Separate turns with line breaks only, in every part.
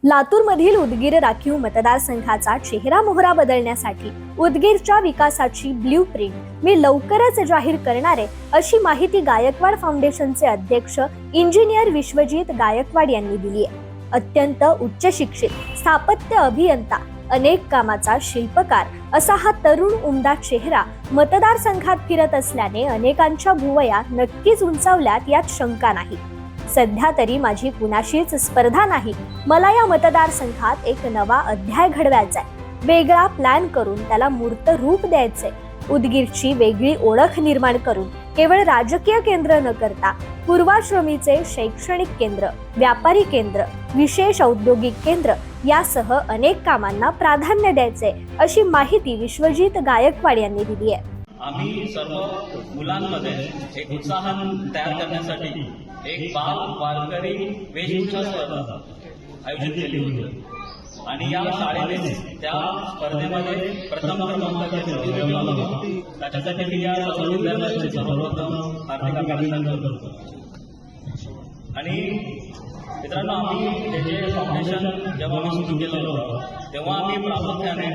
लातूरमधील उदगीर राखीव मतदारसंघाचा चेहरा मोहरा बदलण्यासाठी उदगीरच्या विकासाची ब्ल्यूप्रिंट मी लवकरच जाहीर करणार आहे, अशी माहिती गायकवाड फाउंडेशनचे अध्यक्ष इंजिनियर विश्वजित गायकवाड यांनी दिली आहे. अत्यंत उच्च शिक्षित, स्थापत्य अभियंता, अनेक कामाचा शिल्पकार असा हा तरुण उमदा चेहरा मतदारसंघात फिरत असल्याने अनेकांच्या भुवया नक्कीच उंचावल्यात, यात शंका नाही. सध्या तरी माझी कुणाशीच स्पर्धा नाही. मला या मतदारसंघात एक नवा अध्याय घडवायचा आहे. वेगळा प्लॅन करून त्याला मूर्त रूप द्यायचे. उदगीरची वेगळी ओळख निर्माण करून केवळ राजकीय केंद्र न करता पूर्वाश्रमीचे शैक्षणिक केंद्र, व्यापारी केंद्र, विशेष औद्योगिक केंद्र यासह अनेक कामांना प्राधान्य द्यायचे, अशी माहिती विश्वजित गायकवाड यांनी दिली आहे.
आम्ही सर्व मुलांमध्ये एक उत्साह तयार करण्यासाठी एक बाल वारकरी वेशभूषा स्पर्धा आयोजित केली होती आणि या शाळेने त्या स्पर्धेमध्ये प्रथम क्रमांक घेतला. त्याच्यासाठी मी या सर्व विद्यार्थ्यांचे सर्वप्रथम हार्दिक अभिनंदन करतो. आणि मित्रांनो, आम्ही त्याचे फाउंडेशन जेव्हा आम्ही सुरू केलं होतं तेव्हा आम्ही प्रामुख्याने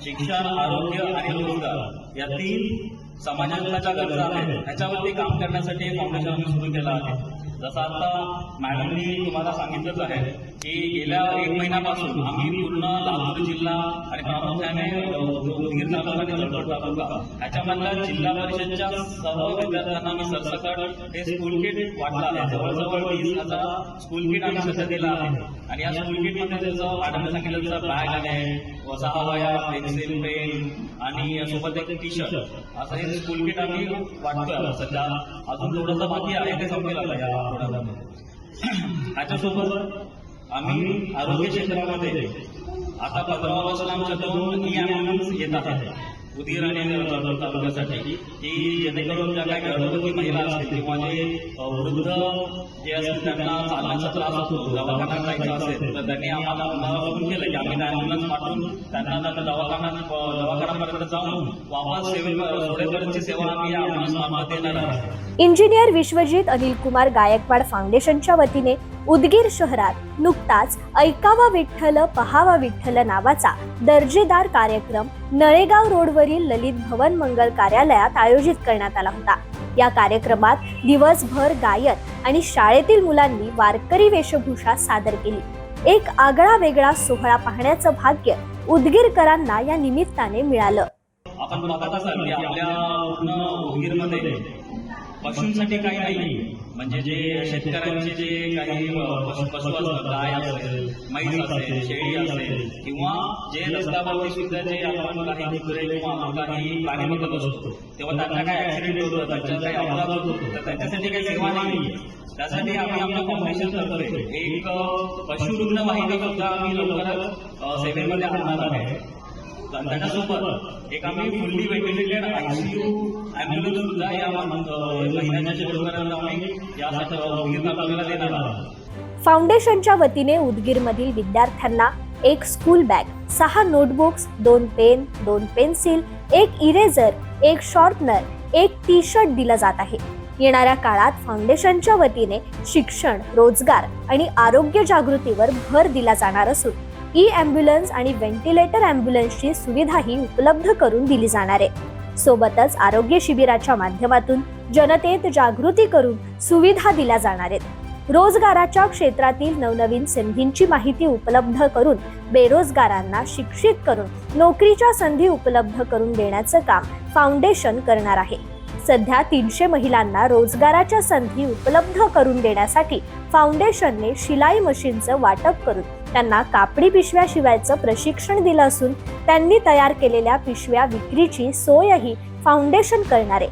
शिक्षण, आरोग्य आणि रोजगार या तीन समाजाच्या ज्या गरजा आहेत त्याच्यावरती काम करण्यासाठी फाउंडेशन आम्ही सुरू केलं आहे. जसं आता मॅडमनी तुम्हाला सांगितलंच आहे की गेल्या 1 महिन्यापासून आम्ही पूर्ण लातूर जिल्हा आणि प्रामुख्याने उदगीर तालुका आणि जळगाव तालुका याच्यामधल्या जिल्हा परिषदच्या सर्व विद्यार्थ्यांना आम्ही सरसकट हे स्कूल किट वाटलं आहे. जवळजवळ 20,000 स्कूल किट आम्ही सध्या दिलं आहे. आणि या स्कूल किटमध्ये जसं मॅडमने सांगितलं तसं बॅग आहे, 6 वह्या, पेन्सिल, पेन आणि सोबत एक टी शर्ट असं हे स्कूल किट आम्ही वाटतोय. सध्या अजून थोडंसं बाकी आहे, ते संपेल आता या आठवड्यामध्ये. त्याच्यासोबत आम्ही आरोग्य क्षेत्रामध्ये आता 15 वर्षाला आमच्या 2 ॲम्ब्युलन्स येत आहेत उदगीर आणि जळगाव तालुक्यासाठी, की जेणेकरून ज्या काही गर्भवती महिला असतील किंवा जे वृद्ध जे असतील त्यांना चालण्याचा त्रास होतो, दवाखान्यात जायचं असेल तर त्यांनी आम्हाला फोन केलं की आम्ही ॲम्ब्युलन्स पाठवून त्यांना दवाखान्यापर्यंत जाऊन वापस सोडेपर्यंतची सेवा आम्ही या ॲम्ब्युलन्स मार्फत देणार आहोत.
इंजिनियर विश्वजित अनिल कुमार गायकवाड फाउंडेशनच्या वतीने उदगीर शहरात नुकताच ऐकावा विठ्ठल पहावा विठ्ठल नावाचा दर्जेदार कार्यक्रम नळेगाव रोडवरील ललित भवन मंगल कार्यालयात आयोजित करण्यात आला होता. या कार्यक्रमात दिवसभर गायन आणि शाळेतील मुलांनी वारकरी वेशभूषा सादर केली. एक आगळा वेगळा सोहळा पाहण्याचं भाग्य उदगीरकरांना या निमित्ताने मिळालं.
आपण बघत असाल की आपल्या पूर्ण उदगीरमध्ये पशूंसाठी काही नाही, म्हणजे जे शेतकऱ्यांचे जे काही पशु असतात, गाय असेल, म्हैस असेल, शेळी असेल किंवा जे रस्त्यावरती सुद्धा जे आपण काही कुत्रे किंवा काही प्राणी बघत असतो तेव्हा त्यांना काही ऍक्सिडेंट होतो, त्यांच्या काही अपघात होतो, तर त्यांच्यासाठी काही सेवा नाही. त्यासाठी आम्ही आपल्या फाउंडेशन तर्फे एक पशु रुग्णवाहिका सुद्धा आम्ही लवकरच सेवेमध्ये आणणार आहे. त्याच्यासोबत एक आम्ही फुल्ली व्हेंटिलेटेड ICU ॲम्ब्युलन्स सुद्धा या महिन्याच्या शेवटपर्यंत आम्ही यासाठी उदगीर तालुक्याला देणार आहोत.
फाउंडेशनच्या वतीने उदगीरमधील विद्यार्थ्यांना एक school bag, 6 notebooks, 2 pen, 2 pencil, 1 eraser, 1 sharpener, 1 T shirt दिलं जात आहे. येणाऱ्या काळात फाउंडेशनच्या वतीने शिक्षण, रोजगार आणि आरोग्य जागृतीवर भर दिला जाणार असून ॲम्ब्युलन्स आणि व्हेंटिलेटर ॲम्ब्युलन्सची सुविधाही उपलब्ध करून दिली जाणार आहे. सोबतच आरोग्य शिबिराच्या माध्यमातून जनतेत जागृती करून सुविधा दिल्या जाणार आहेत. रोजगाराच्या क्षेत्रातील नवनवीन संधींची माहिती उपलब्ध करून बेरोजगारांना शिक्षित करून नोकरीच्या संधी उपलब्ध करून देण्याचं काम फाउंडेशन करणार आहे. सध्या 300 महिलांना रोजगाराच्या संधी उपलब्ध करून देण्यासाठी फाउंडेशनने शिलाई मशीनचं वाटप करून त्यांना कापडी पिशव्या शिवायचं प्रशिक्षण दिलं असून त्यांनी तयार केलेल्या पिशव्या विक्रीची सोयही फाउंडेशन करणार आहे.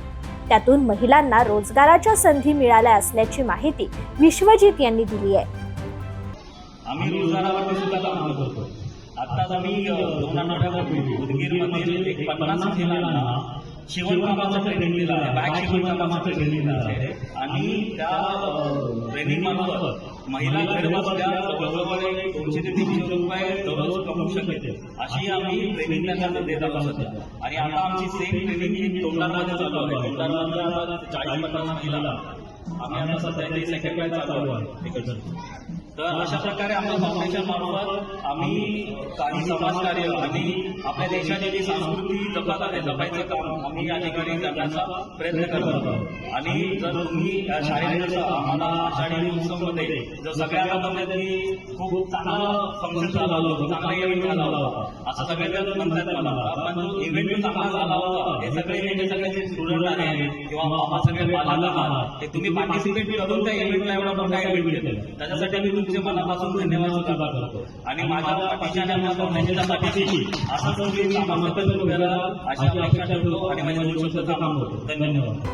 त्यातून महिलांना रोजगाराच्या संधी मिळाल्या असल्याची माहिती विश्वजित यांनी दिली आहे.
आम्ही रोजगारावरती सुद्धा काम करतो. आत्ताच आम्ही 2 आठवड्यापूर्वी उदगीरमध्ये एक 50 महिलांना शिवणकामाचं ट्रेनिंग दिलं आहे, बॅग शिवणकामाचं ट्रेनिंग दिलं आहे. आणि त्या ट्रेनिंग मार्फत महिला घर बसल्या जवळजवळ 200 ते 300 रुपये दररोज कमवू शकते, अशी आम्ही ट्रेनिंग त्यांना देत आहोत सध्या. आणि आता आमची सेम ट्रेनिंग ही तोंडामध्ये चालू आहे. तोंडामध्ये आता 40-50 महिला आम्ही आता सध्या सेकंड बॅच चालू आहे. तर अशा प्रकारे आमच्या फाउंडेशन मार्फत आम्ही काही समाजकार्य आणि आपल्या देशाची जी संस्कृती जपत आहे जपायचं काम आम्ही या ठिकाणी करण्याचा प्रयत्न करत आहोत. आणि जर तुम्ही या शाळेत जसं आम्हाला आषाढी उत्सवमध्ये जर सगळ्यांना म्हणतात की खूप चांगला फंक्शन झाला होता, चांगला इव्हेंट झाला होता असं सगळेजण म्हणतात मला, पण जो इव्हेंट चांगला झाला होता हे सगळे हे सगळे जे स्टुडंट आहेत किंवा आपण सगळे पालक आहात ते तुम्ही पार्टिसिपेट करून त्या इव्हेंटला एवढा मोठा इव्हेंट केला त्याच्यासाठी मी तुमचे मनापासून धन्यवाद सुद्धा करतो. आणि माझ्या पाठीशी आणि माझ्या फाउंडेशनच्या पाठीशी असंच तुम्ही सामर्थ्य उभे राहा अशी अपेक्षा ठेवतो आणि माझ्या भविष्याचं काम होतो. धन्यवाद.